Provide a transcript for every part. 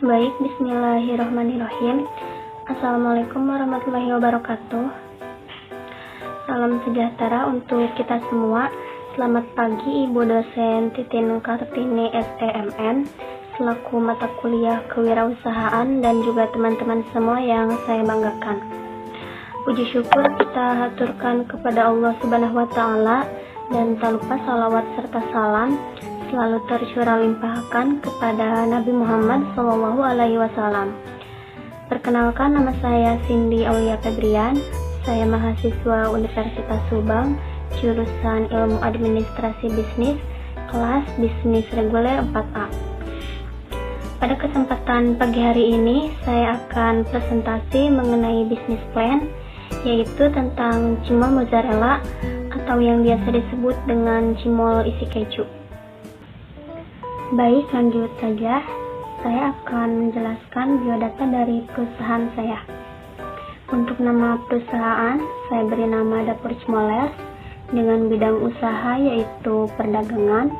Baik, bismillahirrahmanirrahim. Assalamualaikum warahmatullahi wabarakatuh. Salam sejahtera untuk kita semua. Selamat pagi Ibu dosen Titin Kartini STMN selaku mata kuliah kewirausahaan dan juga teman-teman semua yang saya banggakan. Puji syukur kita haturkan kepada Allah Subhanahu wa Ta'ala, dan tak lupa salawat serta salam selalu tercurah limpahkan kepada Nabi Muhammad SAW. Perkenalkan, nama saya Cindy Aulia Febrian. Saya mahasiswa Universitas Subang, jurusan Ilmu Administrasi Bisnis, kelas Bisnis Reguler 4A. Pada kesempatan pagi hari ini, saya akan presentasi mengenai bisnis plan, yaitu tentang cimol mozzarella atau yang biasa disebut dengan cimol isi keju. Baik, lanjut saja. Saya akan menjelaskan biodata dari perusahaan saya. Untuk nama perusahaan, saya beri nama Dapur Cimoles dengan bidang usaha yaitu perdagangan.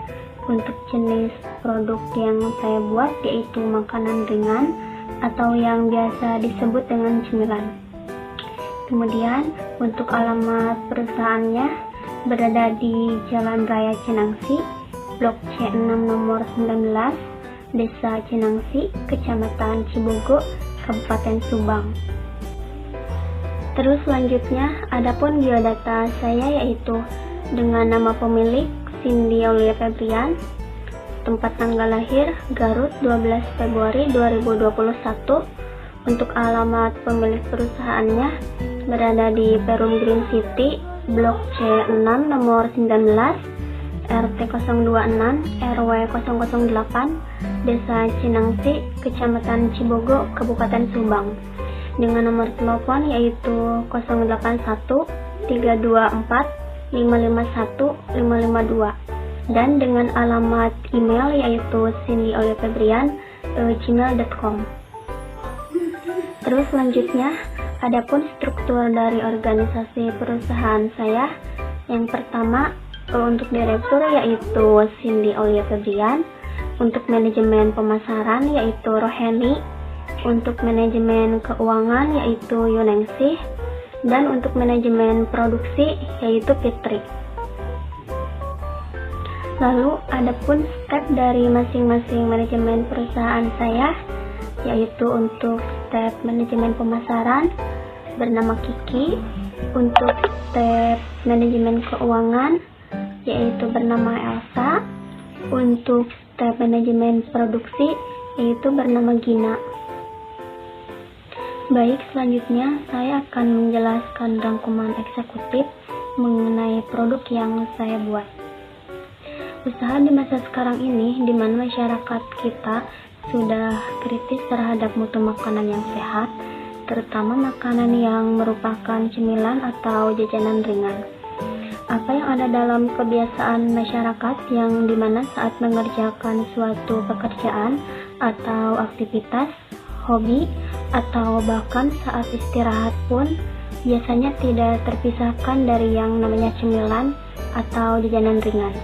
Untuk jenis produk yang saya buat yaitu makanan ringan atau yang biasa disebut dengan cemilan. Kemudian untuk alamat perusahaannya berada di Jalan Raya Cinangsi, Blok C6 nomor 19, Desa Cinangsi, Kecamatan Cibogo, Kabupaten Subang. Terus selanjutnya, adapun biodata saya yaitu dengan nama pemilik Cindy Aulia Febrian, tempat tanggal lahir Garut 12 Februari 2021. Untuk alamat pemilik perusahaannya berada di Perum Green City, Blok C6 nomor 19, RT 026 RW 008, Desa Cinangsi, Kecamatan Cibogo, Kabupaten Subang, dengan nomor telepon yaitu 081 324 551 552, dan dengan alamat email yaitu cindyauliafebrian@gmail.com. Terus selanjutnya, adapun struktur dari organisasi perusahaan saya. Yang pertama, untuk direktur yaitu Cindy Aulia Febrian, untuk manajemen pemasaran yaitu Roheni, untuk manajemen keuangan yaitu Yuningsih, dan untuk manajemen produksi yaitu Fitri. Lalu adapun step dari masing-masing manajemen perusahaan saya, yaitu untuk step manajemen pemasaran bernama Kiki, untuk step manajemen keuangan yaitu bernama Elsa, untuk step manajemen produksi yaitu bernama Gina. Baik, selanjutnya saya akan menjelaskan rangkuman eksekutif mengenai produk yang saya buat. Usaha di masa sekarang ini, di mana masyarakat kita sudah kritis terhadap mutu makanan yang sehat, terutama makanan yang merupakan cemilan atau jajanan ringan. Apa yang ada dalam kebiasaan masyarakat yang dimana saat mengerjakan suatu pekerjaan atau aktivitas, hobi, atau bahkan saat istirahat pun biasanya tidak terpisahkan dari yang namanya cemilan atau jajanan ringan.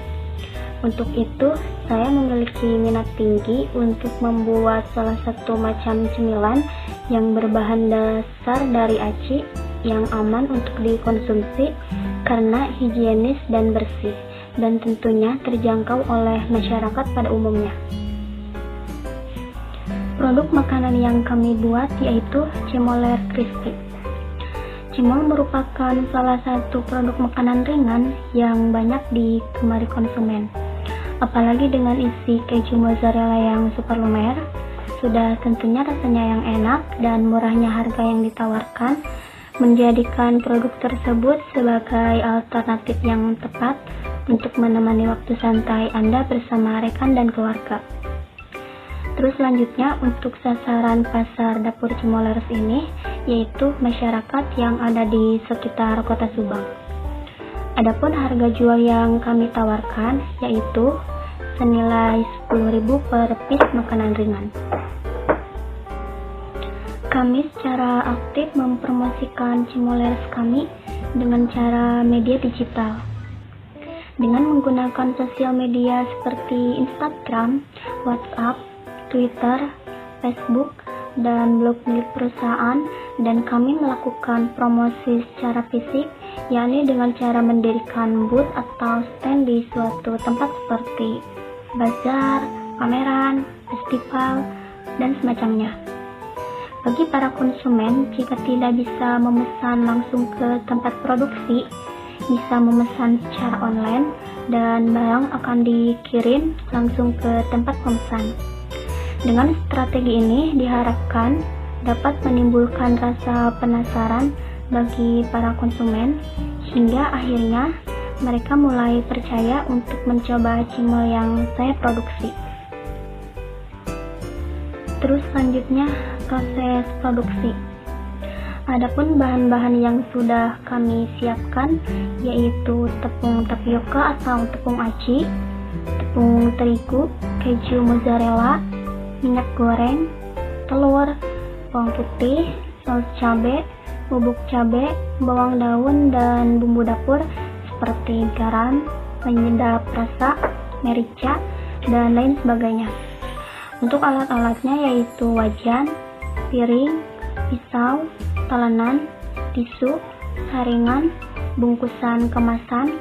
Untuk itu, saya memiliki minat tinggi untuk membuat salah satu macam cemilan yang berbahan dasar dari aci yang aman untuk dikonsumsi karena higienis dan bersih, dan tentunya terjangkau oleh masyarakat pada umumnya. Produk makanan yang kami buat yaitu cimoler crispy. Cimol merupakan salah satu produk makanan ringan yang banyak digemari konsumen. Apalagi dengan isi keju mozzarella yang super lumer, sudah tentunya rasanya yang enak dan murahnya harga yang ditawarkan menjadikan produk tersebut sebagai alternatif yang tepat untuk menemani waktu santai Anda bersama rekan dan keluarga. Terus selanjutnya, untuk sasaran pasar Dapur Cimoles ini yaitu masyarakat yang ada di sekitar kota Subang. Adapun harga jual yang kami tawarkan yaitu senilai 10.000 per piece makanan ringan. Kami secara aktif mempromosikan cimoles kami dengan cara media digital. Dengan menggunakan sosial media seperti Instagram, WhatsApp, Twitter, Facebook, dan blog milik perusahaan, dan kami melakukan promosi secara fisik, yakni dengan cara mendirikan booth atau stand di suatu tempat seperti bazar, pameran, festival, dan semacamnya. Bagi para konsumen, jika tidak bisa memesan langsung ke tempat produksi, bisa memesan secara online dan barang akan dikirim langsung ke tempat pemesan. Dengan strategi ini diharapkan dapat menimbulkan rasa penasaran bagi para konsumen hingga akhirnya mereka mulai percaya untuk mencoba cimol yang saya produksi. Terus selanjutnya proses produksi. Adapun bahan-bahan yang sudah kami siapkan yaitu tepung tapioka atau tepung aci, tepung terigu, keju mozzarella, minyak goreng, telur, bawang putih, saus cabai, bubuk cabai, bawang daun, dan bumbu dapur seperti garam, penyedap rasa, merica, dan lain sebagainya. Untuk alat-alatnya yaitu wajan, piring, pisau, talenan, tisu, saringan, bungkusan kemasan,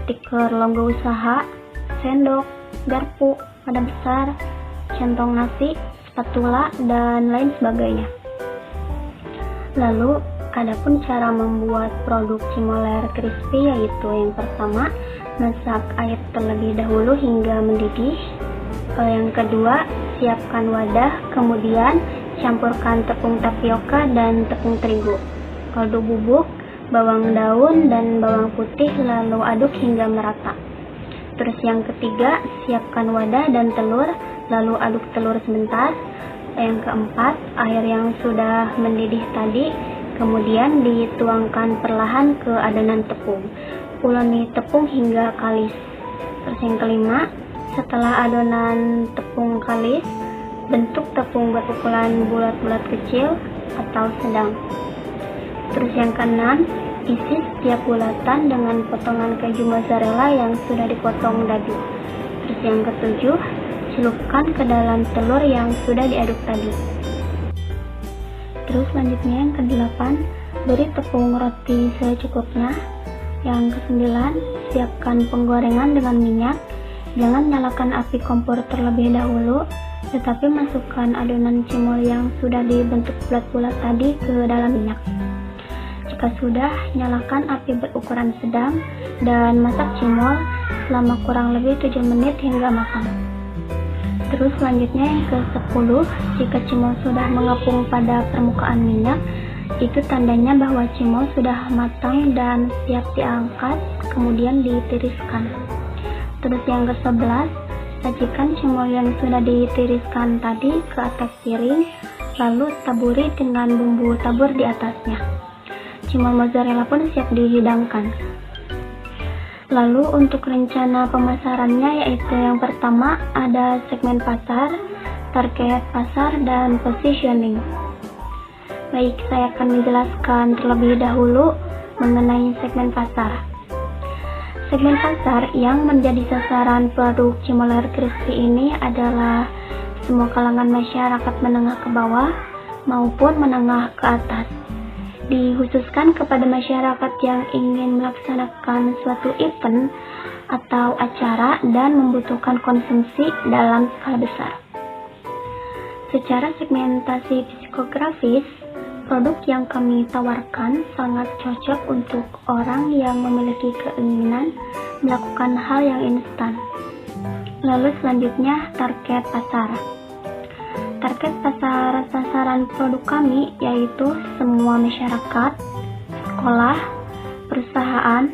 stiker logo usaha, sendok, garpu, wadah besar, centong nasi, spatula, dan lain sebagainya. Lalu, adapun cara membuat produk cimoler crispy yaitu yang pertama, masak air terlebih dahulu hingga mendidih. Yang kedua, siapkan wadah, kemudian campurkan tepung tapioka dan tepung terigu, kaldu bubuk, bawang daun, dan bawang putih, lalu aduk hingga merata. Terus yang ketiga, siapkan wadah dan telur, lalu aduk telur sebentar. Yang keempat, air yang sudah mendidih tadi kemudian dituangkan perlahan ke adonan tepung. Uleni tepung hingga kalis. Terus yang kelima, setelah adonan tepung kalis, bentuk tepung berukuran bulat-bulat kecil atau sedang. Terus yang keenam, isi setiap bulatan dengan potongan keju mozzarella yang sudah dipotong dadu. Terus yang ketujuh, celupkan ke dalam telur yang sudah diaduk tadi. Terus selanjutnya yang kedelapan, beri tepung roti secukupnya. Yang kesembilan, siapkan penggorengan dengan minyak. Jangan nyalakan api kompor terlebih dahulu, tetapi masukkan adonan cimol yang sudah dibentuk bulat-bulat tadi ke dalam minyak. Jika sudah, nyalakan api berukuran sedang dan masak cimol selama kurang lebih 7 menit hingga matang. Terus selanjutnya yang ke-10, jika cimol sudah mengepung pada permukaan minyak, itu tandanya bahwa cimol sudah matang dan siap diangkat, kemudian ditiriskan. Terus yang ke-11, sajikan cimol yang sudah ditiriskan tadi ke atas piring, lalu taburi dengan bumbu tabur di atasnya. Cimol mozzarella pun siap dihidangkan. Lalu untuk rencana pemasarannya yaitu yang pertama ada segmen pasar, target pasar, dan positioning. Baik, saya akan menjelaskan terlebih dahulu mengenai segmen pasar. Segmen pasar yang menjadi sasaran produk cimoler crispy ini adalah semua kalangan masyarakat menengah ke bawah maupun menengah ke atas. Dikhususkan kepada masyarakat yang ingin melaksanakan suatu event atau acara dan membutuhkan konsumsi dalam skala besar. Secara segmentasi psikografis, produk yang kami tawarkan sangat cocok untuk orang yang memiliki keinginan melakukan hal yang instan. Lalu selanjutnya target pasar. Target pasar sasaran produk kami yaitu semua masyarakat, sekolah, perusahaan,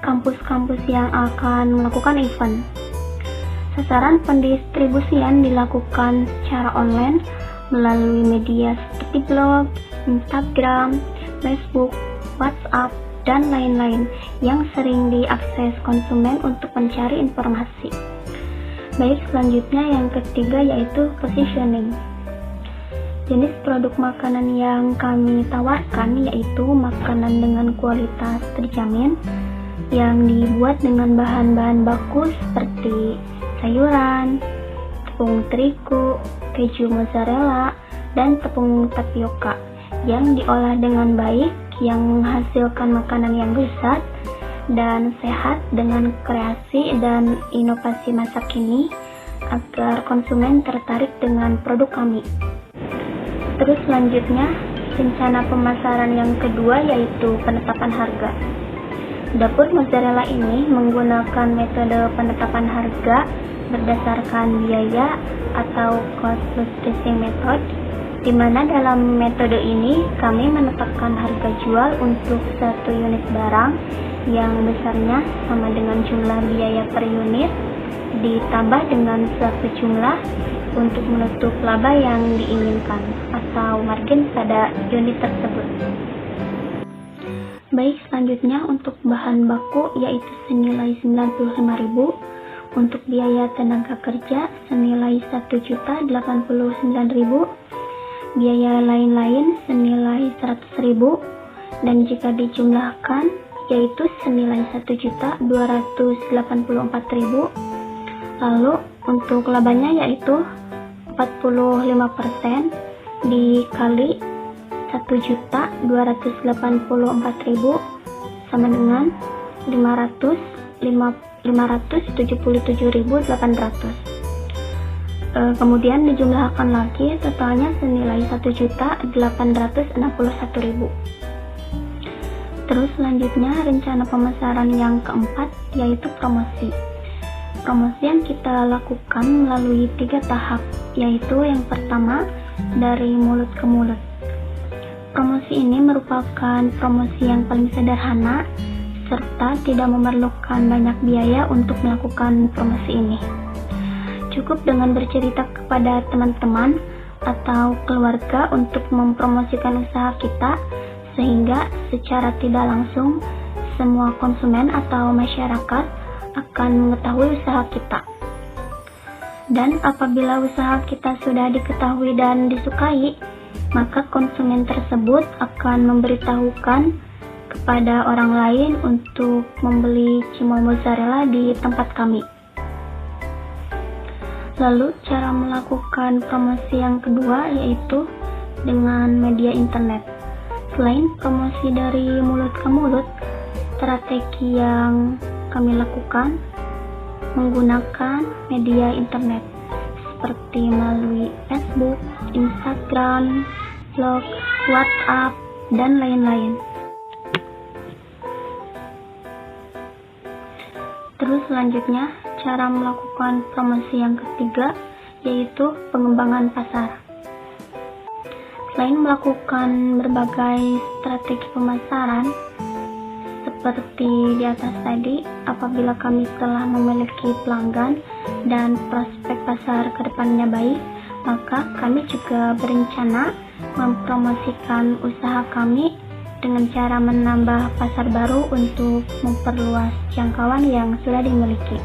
kampus-kampus yang akan melakukan event. Sasaran pendistribusian dilakukan secara online melalui media seperti blog, Instagram, Facebook, WhatsApp, dan lain-lain yang sering diakses konsumen untuk mencari informasi. Baik, selanjutnya yang ketiga yaitu positioning. Jenis produk makanan yang kami tawarkan yaitu makanan dengan kualitas terjamin yang dibuat dengan bahan-bahan baku seperti sayuran, tepung terigu, keju mozzarella, dan tepung tapioka yang diolah dengan baik, yang menghasilkan makanan yang lezat dan sehat dengan kreasi dan inovasi masa kini agar konsumen tertarik dengan produk kami. Terus selanjutnya, rencana pemasaran yang kedua yaitu penetapan harga. Dapur mozzarella ini menggunakan metode penetapan harga berdasarkan biaya atau cost plus pricing method, di mana dalam metode ini kami menetapkan harga jual untuk satu unit barang yang besarnya sama dengan jumlah biaya per unit ditambah dengan suatu jumlah untuk menutup laba yang diinginkan atau margin pada unit tersebut. Baik, selanjutnya untuk bahan baku yaitu senilai 95.000, untuk biaya tenaga kerja senilai 1.089.000, biaya lain-lain senilai 100.000, dan jika dijumlahkan yaitu senilai 1.284.000. Lalu untuk labanya yaitu 45% dikali 1.284.000 sama dengan 577.800. Kemudian dijumlahkan lagi, totalnya senilai 1.861.000. Terus selanjutnya rencana pemasaran yang keempat yaitu promosi. Promosi yang kita lakukan melalui 3 tahap, yaitu yang pertama dari mulut ke mulut. Promosi ini merupakan promosi yang paling sederhana serta tidak memerlukan banyak biaya untuk melakukan promosi ini. Cukup dengan bercerita kepada teman-teman atau keluarga untuk mempromosikan usaha kita, sehingga secara tidak langsung semua konsumen atau masyarakat akan mengetahui usaha kita. Dan apabila usaha kita sudah diketahui dan disukai, maka konsumen tersebut akan memberitahukan kepada orang lain untuk membeli cimol mozzarella di tempat kami. Lalu cara melakukan promosi yang kedua yaitu dengan media internet. Selain promosi dari mulut ke mulut, strategi yang kami lakukan menggunakan media internet seperti melalui Facebook, Instagram, blog, WhatsApp, dan lain-lain. Terus selanjutnya, cara melakukan promosi yang ketiga yaitu pengembangan pasar. Selain melakukan berbagai strategi pemasaran seperti di atas tadi, apabila kami telah memiliki pelanggan dan prospek pasar ke depannya baik, maka kami juga berencana mempromosikan usaha kami dengan cara menambah pasar baru untuk memperluas jangkauan yang sudah dimiliki.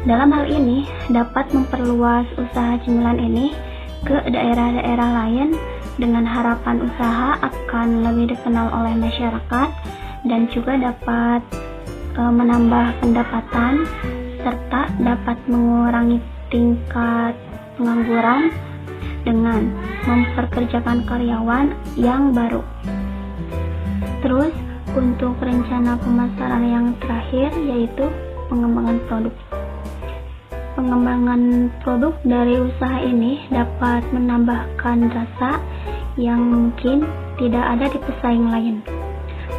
Dalam hal ini, dapat memperluas usaha cemilan ini ke daerah-daerah lain dengan harapan usaha akan lebih dikenal oleh masyarakat dan juga dapat menambah pendapatan serta dapat mengurangi tingkat pengangguran dengan memperkerjakan karyawan yang baru. Terus untuk rencana pemasaran yang terakhir yaitu pengembangan produk. Pengembangan produk dari usaha ini dapat menambahkan rasa yang mungkin tidak ada di pesaing lain.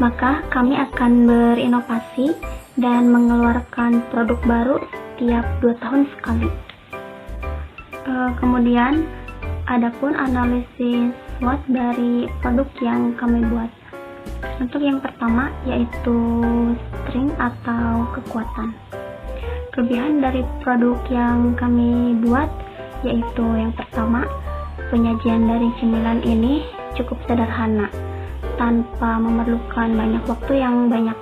Maka kami akan berinovasi dan mengeluarkan produk baru setiap 2 tahun sekali. Kemudian adapun analisis SWOT dari produk yang kami buat. Untuk yang pertama yaitu strength atau kekuatan. Kelebihan dari produk yang kami buat yaitu yang pertama, penyajian dari cemilan ini cukup sederhana tanpa memerlukan banyak waktu yang banyak.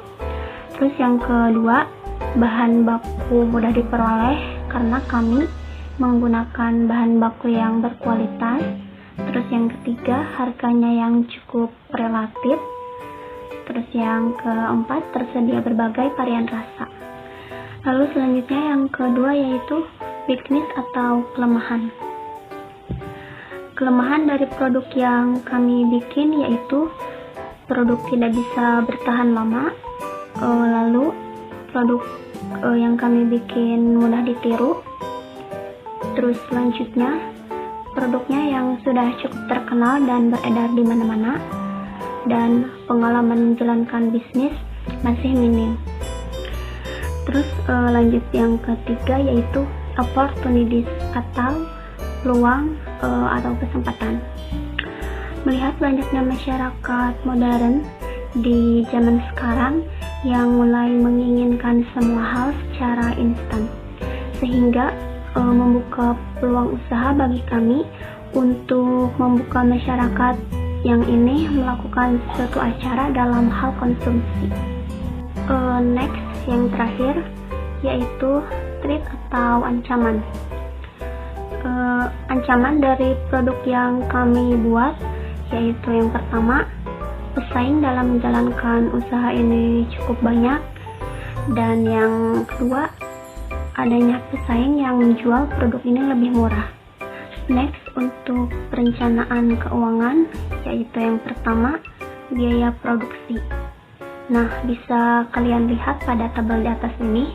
Terus yang kedua, bahan baku mudah diperoleh karena kami menggunakan bahan baku yang berkualitas. Terus yang ketiga, harganya yang cukup relatif. Terus yang keempat, tersedia berbagai varian rasa. Lalu selanjutnya yang kedua yaitu weakness atau kelemahan. Kelemahan dari produk yang kami bikin yaitu produk tidak bisa bertahan lama, lalu produk yang kami bikin mudah ditiru. Terus selanjutnya produknya yang sudah cukup terkenal dan beredar di mana-mana, dan pengalaman menjalankan bisnis masih minim. Terus lanjut yang ketiga yaitu opportunities atau peluang atau kesempatan. Melihat banyaknya masyarakat modern di zaman sekarang yang mulai menginginkan semua hal secara instan, sehingga membuka peluang usaha bagi kami untuk membuka masyarakat yang ini melakukan suatu acara dalam hal konsumsi. Next, yang terakhir yaitu threat atau ancaman. Ancaman dari produk yang kami buat yaitu yang pertama, pesaing dalam menjalankan usaha ini cukup banyak, dan yang kedua, adanya pesaing yang menjual produk ini lebih murah. Next, untuk perencanaan keuangan yaitu yang pertama, biaya produksi. Nah, bisa kalian lihat pada tabel di atas ini.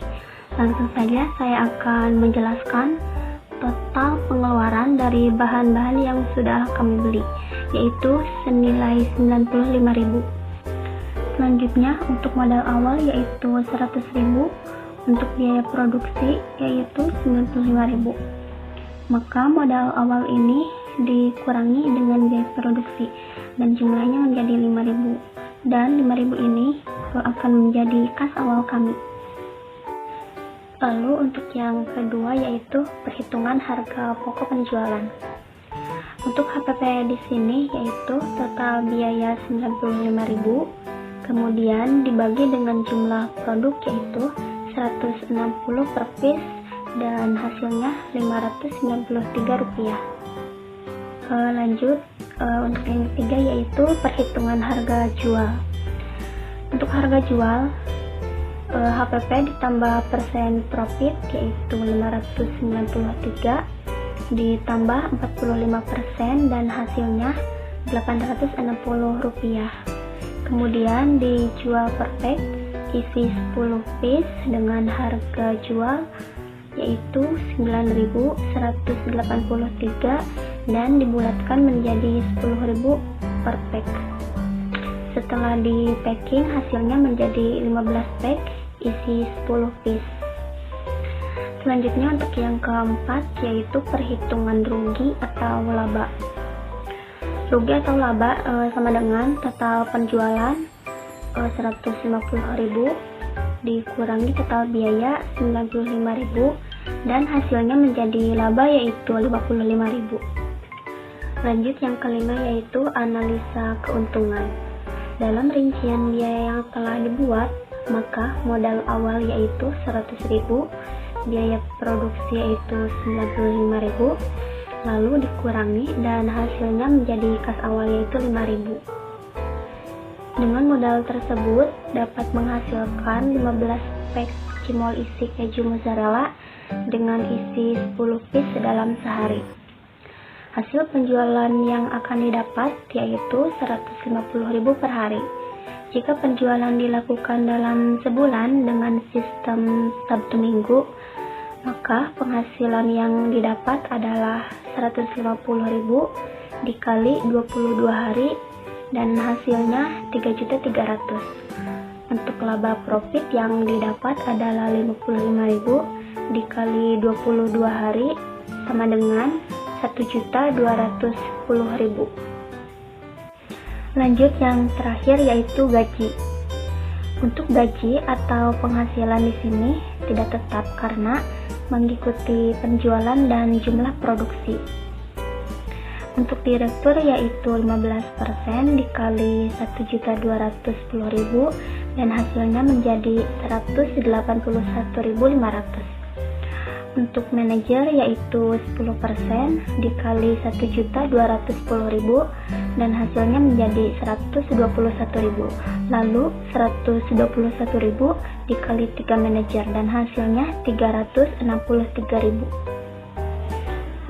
Langsung saja saya akan menjelaskan total pengeluaran dari bahan-bahan yang sudah kami beli, yaitu senilai 95.000. Selanjutnya untuk modal awal yaitu 100.000, untuk biaya produksi yaitu 95.000. Maka modal awal ini dikurangi dengan biaya produksi dan jumlahnya menjadi 5.000, dan 5.000 ini akan menjadi kas awal kami. Lalu untuk yang kedua yaitu perhitungan harga pokok penjualan. Untuk HPP di sini yaitu total biaya 95.000, kemudian dibagi dengan jumlah produk yaitu 160 per piece dan hasilnya Rp593. Lanjut untuk yang ketiga yaitu perhitungan harga jual. Untuk harga jual HPP ditambah persen profit yaitu 593 ditambah 45% dan hasilnya Rp860. Kemudian dijual per pack isi 10 piece dengan harga jual yaitu 9.183 dan dibulatkan menjadi 10.000 per pack. Setelah di packing hasilnya menjadi 15 pack isi 10 piece. Selanjutnya untuk yang keempat yaitu perhitungan rugi atau laba. Rugi atau laba sama dengan total penjualan 150.000 dikurangi total biaya 95.000 dan hasilnya menjadi laba yaitu 55.000. Lanjut yang kelima yaitu analisa keuntungan. Dalam rincian biaya yang telah dibuat, maka modal awal yaitu 100.000, biaya produksi yaitu 95.000, lalu dikurangi dan hasilnya menjadi kas awal yaitu 5.000. Dengan modal tersebut dapat menghasilkan 15 pack cimol isi keju mozzarella dengan isi 10 piece dalam sehari. Hasil penjualan yang akan didapat yaitu 150.000 per hari. Jika penjualan dilakukan dalam sebulan dengan sistem Sabtu Minggu, maka penghasilan yang didapat adalah 150.000 dikali 22 hari dan hasilnya 3.300.000. Untuk laba profit yang didapat adalah 55.000 dikali 22 hari sama dengan 1.210.000. Lanjut yang terakhir yaitu gaji. Untuk gaji atau penghasilan di sini tidak tetap karena mengikuti penjualan dan jumlah produksi. Untuk direktur yaitu 15% dikali 1.210.000 dan hasilnya menjadi 181.500. Untuk manajer yaitu 10% dikali 1.210.000 dan hasilnya menjadi 121.000. Lalu 121.000 dikali 3 manajer dan hasilnya 363.000.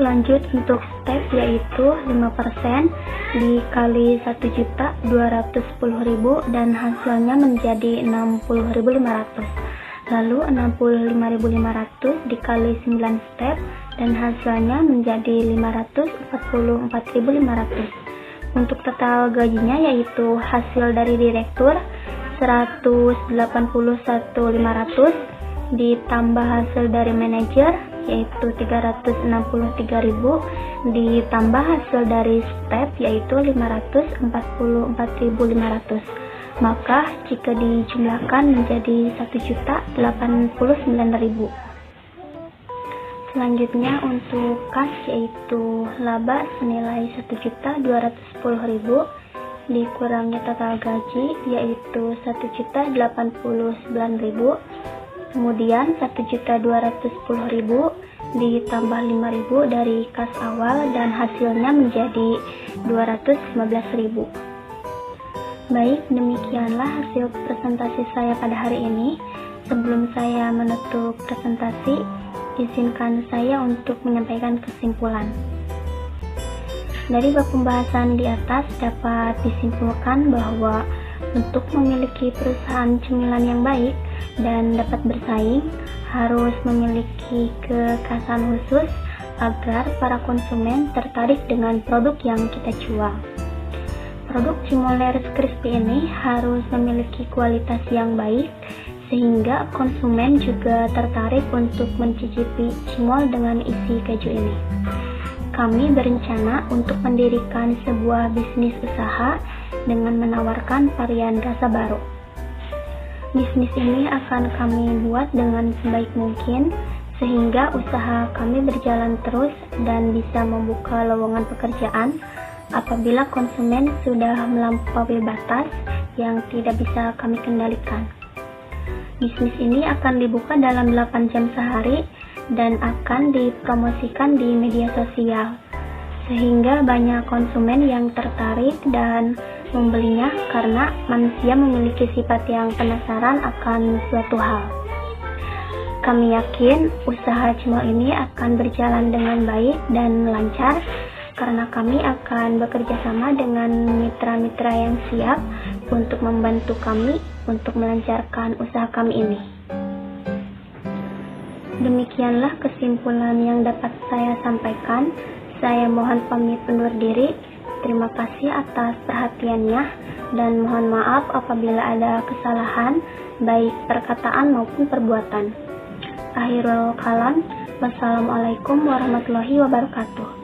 Lanjut untuk step yaitu 5% dikali 1.210.000 dan hasilnya menjadi 60.500. Lalu 65.500 dikali 9 step dan hasilnya menjadi 544.500. Untuk total gajinya yaitu hasil dari direktur 181.500 ditambah hasil dari manajer yaitu 363.000 ditambah hasil dari step yaitu 544.500. Maka jika dijumlahkan menjadi 1.089.000. Selanjutnya untuk kas yaitu laba senilai 1.210.000 dikurangi total gaji yaitu 1.089.000. Kemudian 1.210.000 ditambah 5.000 dari kas awal dan hasilnya menjadi 215.000. Baik, demikianlah hasil presentasi saya pada hari ini. Sebelum saya menutup presentasi, izinkan saya untuk menyampaikan kesimpulan. Dari bab pembahasan di atas dapat disimpulkan bahwa untuk memiliki perusahaan cemilan yang baik dan dapat bersaing, harus memiliki kekhasan khusus agar para konsumen tertarik dengan produk yang kita jual. Produk Cimol Rice Crispy ini harus memiliki kualitas yang baik sehingga konsumen juga tertarik untuk mencicipi cimol dengan isi keju ini. Kami berencana untuk mendirikan sebuah bisnis usaha dengan menawarkan varian rasa baru. Bisnis ini akan kami buat dengan sebaik mungkin sehingga usaha kami berjalan terus dan bisa membuka lowongan pekerjaan apabila konsumen sudah melampaui batas yang tidak bisa kami kendalikan. Bisnis ini akan dibuka dalam 8 jam sehari dan akan dipromosikan di media sosial sehingga banyak konsumen yang tertarik dan membelinya karena manusia memiliki sifat yang penasaran akan suatu hal. Kami yakin usaha cimol ini akan berjalan dengan baik dan lancar karena kami akan bekerja sama dengan mitra-mitra yang siap untuk membantu kami untuk melancarkan usaha kami ini. Demikianlah kesimpulan yang dapat saya sampaikan. Saya mohon pamit undur diri. Terima kasih atas perhatiannya dan mohon maaf apabila ada kesalahan baik perkataan maupun perbuatan. Akhirul kalam, wassalamualaikum warahmatullahi wabarakatuh.